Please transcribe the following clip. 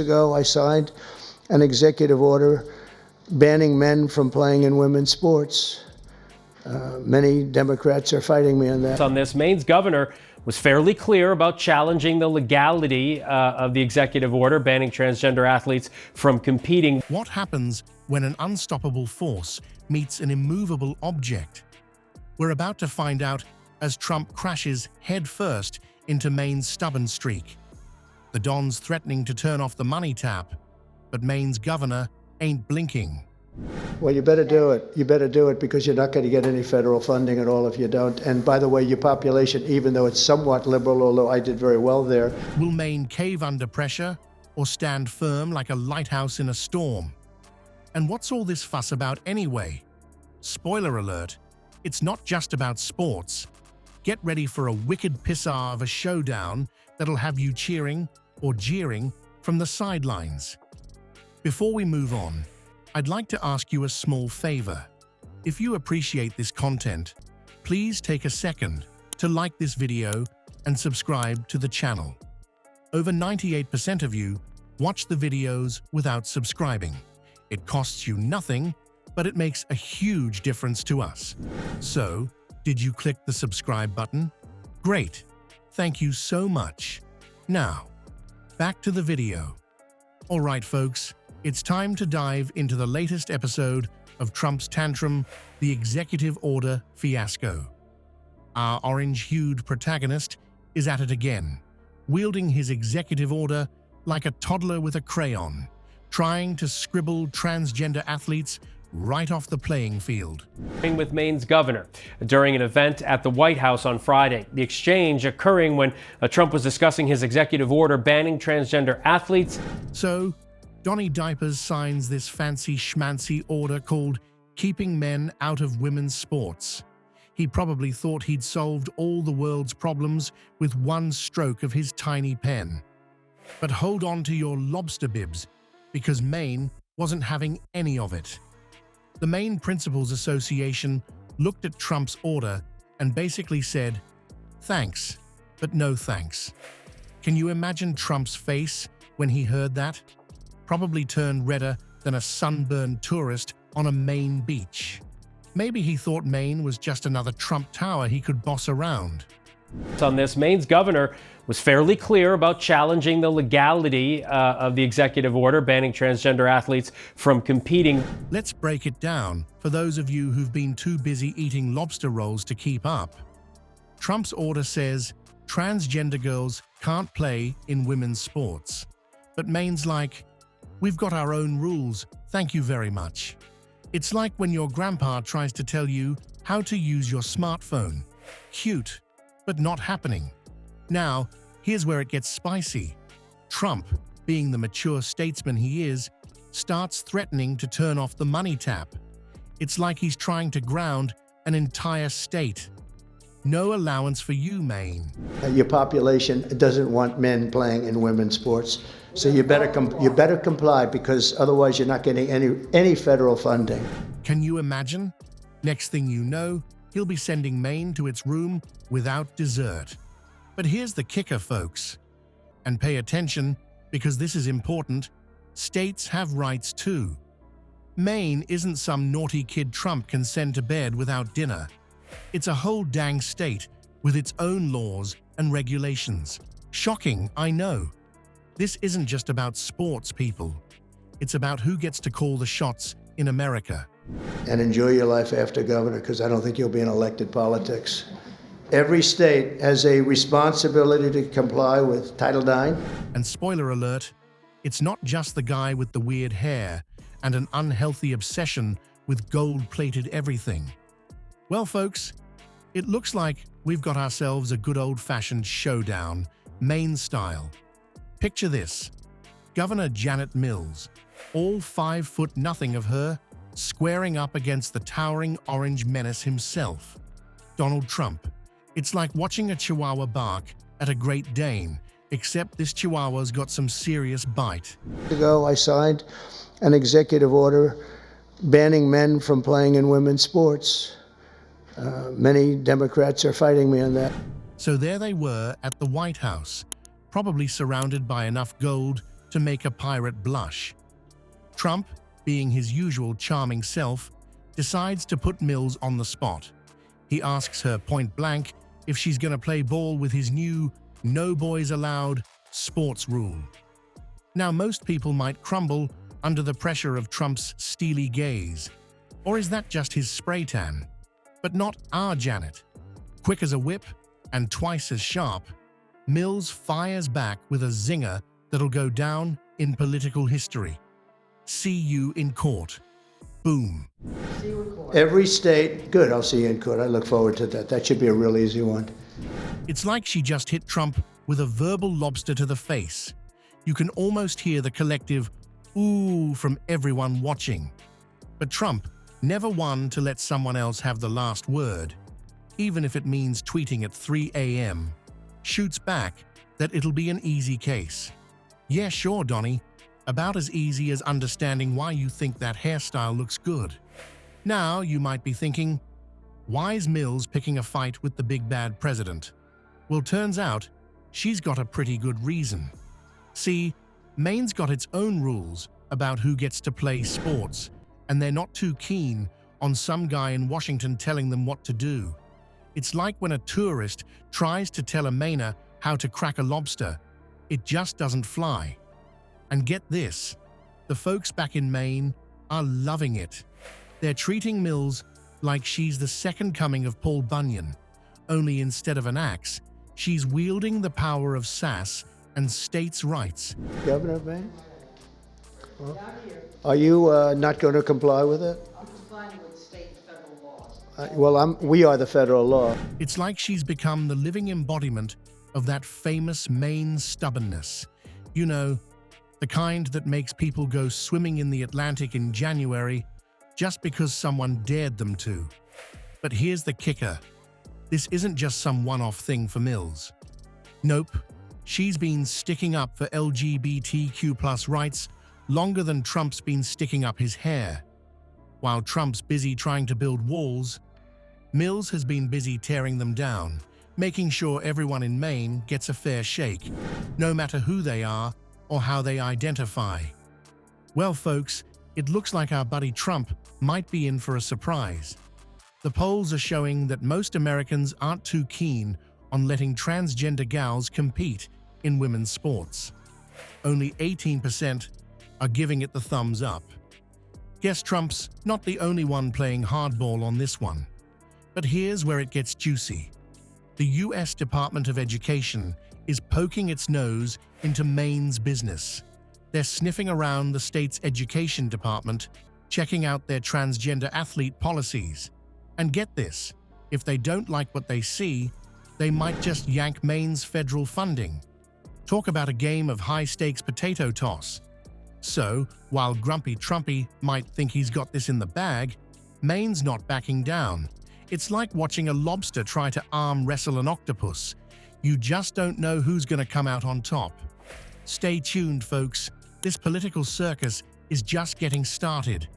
Ago, I signed an executive order banning men from playing in women's sports. Many Democrats are fighting me on that. On this, Maine's governor was fairly clear about challenging the legality of the executive order banning transgender athletes from competing. What happens when an unstoppable force meets an immovable object? We're about to find out as Trump crashes headfirst into Maine's stubborn streak. The Don's threatening to turn off the money tap, but Maine's governor ain't blinking. Well, you better do it. You better do it because you're not going to get any federal funding at all if you don't. And by the way, your population, even though it's somewhat liberal, although I did very well there. Will Maine cave under pressure or stand firm like a lighthouse in a storm? And what's all this fuss about anyway? Spoiler alert, it's not just about sports. Get ready for a wicked pissar of a showdown that'll have you cheering or jeering from the sidelines. Before we move on, I'd like to ask you a small favor. If you appreciate this content, please take a second to like this video and subscribe to the channel. Over 98% of you watch the videos without subscribing. It costs you nothing, but it makes a huge difference to us. So, did you click the subscribe button? Great. Thank you so much. Now, back to the video. All right, folks, it's time to dive into the latest episode of Trump's tantrum, the executive order fiasco. Our orange-hued protagonist is at it again, wielding his executive order like a toddler with a crayon, trying to scribble transgender athletes right off the playing field. With Maine's governor during an event at the White House on Friday. The exchange occurring when Trump was discussing his executive order banning transgender athletes. So, Donnie Diapers signs this fancy schmancy order called Keeping Men Out of Women's Sports. He probably thought he'd solved all the world's problems with one stroke of his tiny pen. But hold on to your lobster bibs, because Maine wasn't having any of it. The Maine Principals Association looked at Trump's order and basically said, "Thanks, but no thanks." Can you imagine Trump's face when he heard that? Probably turned redder than a sunburned tourist on a Maine beach. Maybe he thought Maine was just another Trump Tower he could boss around. On this, Maine's governor was fairly clear about challenging the legality of the executive order banning transgender athletes from competing. Let's break it down for those of you who've been too busy eating lobster rolls to keep up. Trump's order says transgender girls can't play in women's sports. But Maine's like, we've got our own rules, thank you very much. It's like when your grandpa tries to tell you how to use your smartphone. Cute, but not happening. Now, here's where it gets spicy. Trump, being the mature statesman he is, starts threatening to turn off the money tap. It's like he's trying to ground an entire state. No allowance for you, Maine. Your population doesn't want men playing in women's sports. So you better comply because otherwise you're not getting any federal funding. Can you imagine? Next thing you know, he'll be sending Maine to its room without dessert. But here's the kicker, folks. And pay attention, because this is important. States have rights too. Maine isn't some naughty kid Trump can send to bed without dinner. It's a whole dang state with its own laws and regulations. Shocking, I know. This isn't just about sports, people. It's about who gets to call the shots in America. And enjoy your life after governor, because I don't think you'll be in elected politics. Every state has a responsibility to comply with Title IX. And spoiler alert, it's not just the guy with the weird hair and an unhealthy obsession with gold-plated everything. Well, folks, it looks like we've got ourselves a good old-fashioned showdown, Maine style. Picture this. Governor Janet Mills, all 5'0" of her, squaring up against the towering orange menace himself, Donald Trump. It's like watching a chihuahua bark at a Great Dane, except this chihuahua's got some serious bite. Ago, I signed an executive order banning men from playing in women's sports. Many Democrats are fighting me on that. So there they were at the White House, probably surrounded by enough gold to make a pirate blush. Trump, being his usual charming self, decides to put Mills on the spot. He asks her point blank if she's going to play ball with his new "no boys allowed" sports rule. Now, most people might crumble under the pressure of Trump's steely gaze. Or is that just his spray tan? But not our Janet. Quick as a whip and twice as sharp, Mills fires back with a zinger that'll go down in political history. See you in court. Boom. Every state, good, I'll see you in court. I look forward to that. That should be a real easy one. It's like she just hit Trump with a verbal lobster to the face. You can almost hear the collective "ooh" from everyone watching. But Trump never one to let someone else have the last word, even if it means tweeting at 3 a.m. Shoots back that it'll be an easy case. Yeah, sure, Donnie. About as easy as understanding why you think that hairstyle looks good. Now, you might be thinking, why is Mills picking a fight with the big bad president? Well, turns out, she's got a pretty good reason. See, Maine's got its own rules about who gets to play sports, and they're not too keen on some guy in Washington telling them what to do. It's like when a tourist tries to tell a Mainer how to crack a lobster. It just doesn't fly. And get this, the folks back in Maine are loving it. They're treating Mills like she's the second coming of Paul Bunyan, only instead of an axe, she's wielding the power of sass and states' rights. Governor of Maine? Are you not going to comply with it? I'm complying with state and federal laws. Well, we are the federal law. It's like she's become the living embodiment of that famous Maine stubbornness. You know, the kind that makes people go swimming in the Atlantic in January just because someone dared them to. But here's the kicker. This isn't just some one-off thing for Mills. Nope, she's been sticking up for LGBTQ+ rights longer than Trump's been sticking up his hair. While Trump's busy trying to build walls, Mills has been busy tearing them down, making sure everyone in Maine gets a fair shake, no matter who they are or how they identify. Well, folks, it looks like our buddy Trump might be in for a surprise. The polls are showing that most Americans aren't too keen on letting transgender gals compete in women's sports. Only 18% are giving it the thumbs up. Guess Trump's not the only one playing hardball on this one. But here's where it gets juicy. The U.S. Department of Education is poking its nose into Maine's business. They're sniffing around the state's education department, checking out their transgender athlete policies. And get this, if they don't like what they see, they might just yank Maine's federal funding. Talk about a game of high-stakes potato toss. So, while Grumpy Trumpy might think he's got this in the bag, Maine's not backing down. It's like watching a lobster try to arm wrestle an octopus. You just don't know who's going to come out on top. Stay tuned, folks. This political circus is just getting started.